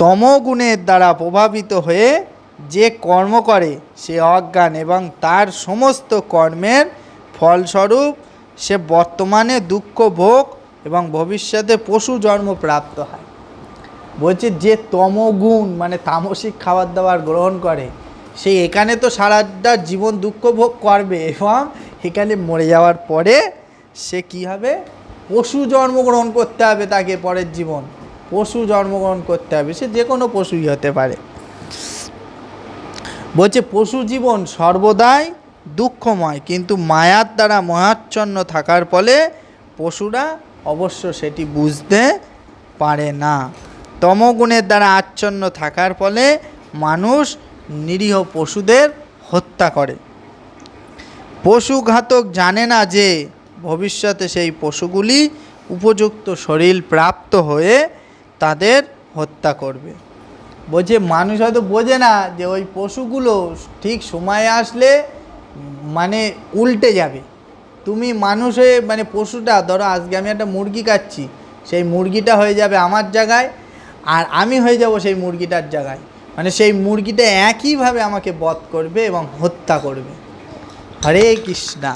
তমগুণের দ্বারা প্রভাবিত হয়ে যে কর্ম করে সে অজ্ঞান এবং তার সমস্ত কর্মের ফলস্বরূপ সে বর্তমানে দুঃখ ভোগ এবং ভবিষ্যতে পশু জন্ম প্রাপ্ত হয়। বলছে যে তমগুণ মানে তামসিক খাবার দাবার গ্রহণ করে সে এখানে তো সারাটা জীবন দুঃখ ভোগ করবে এবং এখানে মরে যাওয়ার পরে সে কী হবে, পশু জন্মগ্রহণ করতে হবে তাকে, পরের জীবন পশু জন্মগ্রহণ করতে হবে, সে যে কোনো পশুই হতে পারে। বলছে পশু জীবন সর্বদাই দুঃখময়, কিন্তু মায়ার দ্বারা মোহাচ্ছন্ন থাকার ফলে পশুরা অবশ্য সেটি বুঝতে পারে না। তমগুণের দ্বারা আচ্ছন্ন থাকার ফলে মানুষ নিরীহ পশুদের হত্যা করে। পশুঘাতক জানে না যে ভবিষ্যতে সেই পশুগুলি উপযুক্ত শরীর প্রাপ্ত হয়ে তাদের হত্যা করবে। বলছে মানুষ হয়তো বোঝে না যে ওই পশুগুলো ঠিক সময় আসলে মানে উল্টে যাবে। তুমি মানুষে মানে পশুটা, ধরো আজকে আমি একটা মুরগি খাচ্ছি, সেই মুরগিটা হয়ে যাবে আমার জায়গায় আর আমি হয়ে যাব সেই মুরগিটার জায়গায়, মানে সেই মুরগিটা একইভাবে আমাকে বধ করবে এবং হত্যা করবে। হরে কৃষ্ণা।